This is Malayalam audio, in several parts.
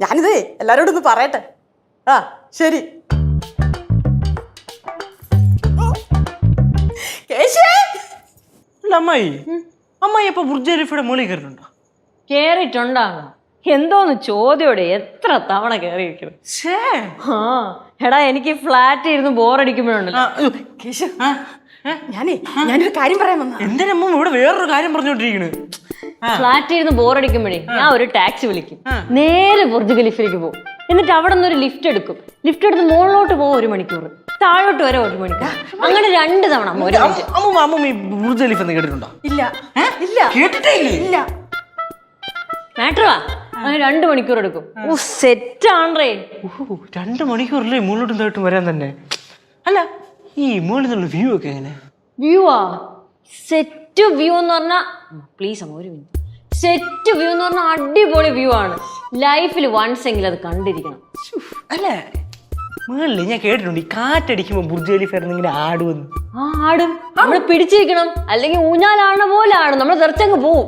ഞാനിതേ എല്ലാരോടും ഒന്ന് പറയട്ടെ. ആ ശരി. അമ്മായി അമ്മായി ഇപ്പൊ ബുർജ് ഖലീഫയുടെ മുകളിൽ കയറിയിട്ടുണ്ടോ? കേറിയിട്ടുണ്ടാണോ? എന്തോന്ന് ചോദ്യോടെ എത്ര തവണ കേറിയിരിക്കണം. ആ എടാ എനിക്ക് ഫ്ലാറ്റ് ഇരുന്ന് ബോറടിക്കുമ്പോഴുണ്ടല്ലോ. ഞാനൊരു കാര്യം പറയാൻ വന്ന. എന്തിനമ്മ ഇവിടെ വേറൊരു കാര്യം പറഞ്ഞോണ്ടിരിക്കണ്? ഫ്ലാറ്റ് ഇരുന്ന് ബോറടിക്കുമ്പോഴേ ഞാൻ ഒരു ടാക്സി വിളിക്കും, നേരെ ബുർജ് ഖലീഫയിലേക്ക് പോകും. എന്നിട്ട് അവിടെ നിന്ന് ഒരു ലിഫ്റ്റ് എടുക്കും. ലിഫ്റ്റ് എടുത്ത് മുകളിലോട്ട് പോകും 1 മണിക്കൂർ, താഴോട്ട് വരെ 1 മണിക്കൂർ, അങ്ങനെ 2 തവണ. അമ്മൂമ്മ ഈ ബുർജ് ഖലീഫ എന്ന് കേട്ടിട്ടുണ്ടോ? ഇല്ല ഇല്ല കേട്ടിട്ടേ ഇല്ല. മാറ്ററാ അങ്ങനെ 2 മണിക്കൂർ എടുക്കും. സെറ്റ് ആണേ. 2 മണിക്കൂറല്ലേ മുകളിലോട്ടും താഴോട്ടും വരാൻ തന്നെ. അല്ല ഈ മുകളിൽ നിന്നുള്ള വ്യൂ ഒക്കെ എങ്ങനെ? വ്യൂവാ സെറ്റ് വ്യൂ എന്ന് പറഞ്ഞാ, പ്ലീസ് അമ്മ ഒരു മിനിറ്റ്. സെറ്റ് വ്യൂ എന്ന് പറഞ്ഞാൽ അടിപൊളി വ്യൂ ആണ്. ലൈഫിൽ വൺസ് എങ്കിലും അത് കണ്ടിരിക്കണം. അല്ല മുകളിൽ ഞാൻ കേട്ടിട്ടുണ്ട് ഈ കാറ്റടിക്കുമ്പോ ബുർജ് ഖലീഫ ഇങ്ങനെ ആടുമെന്ന്. ആ ആടും, നമ്മള് പിടിച്ചിരിക്കണം, അല്ലെങ്കിൽ ഊഞ്ഞാലാണ പോലെ ആടും, നമ്മൾ തെറിച്ചങ്ങ് പോവും.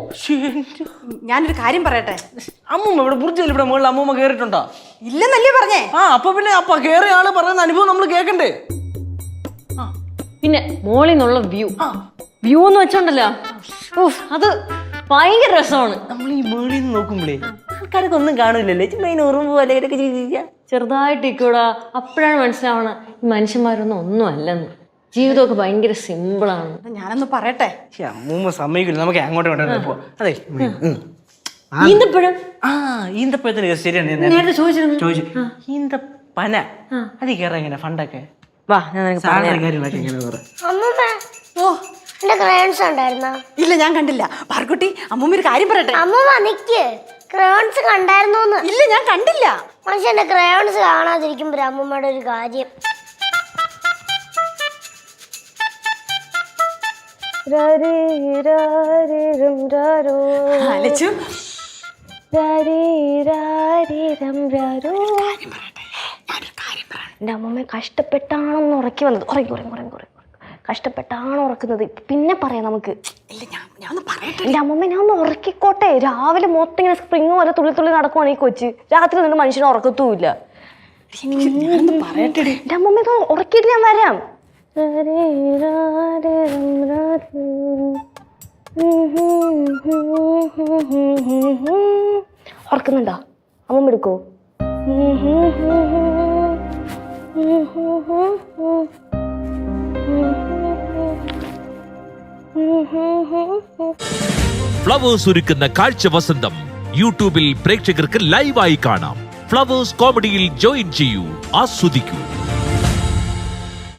ഞാനൊരു കാര്യം പറയട്ടെ. അമ്മൂമ്മ ഇവിടെ ബുർജ് ഖലീഫയുടെ മുകളിൽ അമ്മൂമ്മ കേറിയിട്ടുണ്ടോ? ഇല്ലെന്നല്ലേ പറഞ്ഞേ. അപ്പൊ പിന്നെ കേറിയ ആള് പറയുന്ന അനുഭവം നമ്മൾ കേൾക്കണ്ടേ? പിന്നെ മോളിൽ നിന്നുള്ള വ്യൂ എന്ന് വെച്ചോണ്ടല്ലോ, അത് ഭയങ്കര രസമാണ്. നമ്മൾ ഈ മുകളിൽ നിന്ന് നോക്കുമ്പോഴേ ആൾക്കാരൊക്കെ ഒന്നും കാണില്ലല്ലേ, ചെറുതായിട്ട് ഇക്കൂടാ. അപ്പോഴാണ് മനസ്സിലാവണം ഈ മനുഷ്യന്മാരൊന്നും ഒന്നും അല്ലെന്ന്. ജീവിതമൊക്കെ ഭയങ്കര സിമ്പിളാണ്. ഞാനൊന്ന് പറയട്ടെ. അമ്മൂമ്മ സമ്മതിക്കില്ല, നമുക്ക് അങ്ങോട്ട് അതെ ഈന്തപ്പഴം. ഈന്തപ്പഴത്തിന് ശരിയാണ് നേരത്തെ ചോദിച്ചു. ഈന്തപ്പന അത് കയറാ എങ്ങനെ ഫണ്ടൊക്കെ? വാ ഞാൻ ഇല്ല ഞാൻ കണ്ടില്ല. പാർക്കുട്ടി അമ്മൂമ്മ ഒരു കാര്യം പറയട്ടെ. അമ്മൂമ്മ നിക്ക്, ക്രയോൺസ് കണ്ടായിരുന്നോന്ന്? ഇല്ല ഞാൻ കണ്ടില്ല. മനുഷ്യന്റെ ക്രയോൺസ് കാണാതിരിക്കുമ്പോ അമ്മൂമ്മയുടെ ഒരു കാര്യം. എന്റെ അമ്മൂമ്മ കഷ്ടപ്പെട്ടാണെന്ന് ഉറക്കി വന്നത്. ഉറങ്ങി കഷ്ടപ്പെട്ടാണ് ഉറക്കുന്നത്. പിന്നെ പറയാം നമുക്ക്. എന്റെ അമ്മമ്മ ഞാൻ ഒന്ന് ഉറക്കിക്കോട്ടെ. രാവിലെ മൊത്തം ഇങ്ങനെ സ്പ്രിങ് പോലെ തുള്ളി നടക്കുവാണ് ഈ കൊച്ച്. രാത്രി നിന്റെ മനുഷ്യനെ ഉറക്കത്തുമില്ല. എന്റെ അമ്മമ്മ ഇത് ഉറക്കിയിട്ട് ഞാൻ വരാം. ഉറക്കുന്നുണ്ടോ? അമ്മമ്മ എടുക്കോ? ഫ്ലവേഴ്സ് ഒരുക്കുന്ന കാഴ്ച വസന്തം യൂട്യൂബിൽ പ്രേക്ഷകർക്ക് ലൈവായി കാണാം. ഫ്ലവേഴ്സ് കോമഡിയിൽ ജോയിൻ ചെയ്യൂ, ആസ്വദിക്കൂ.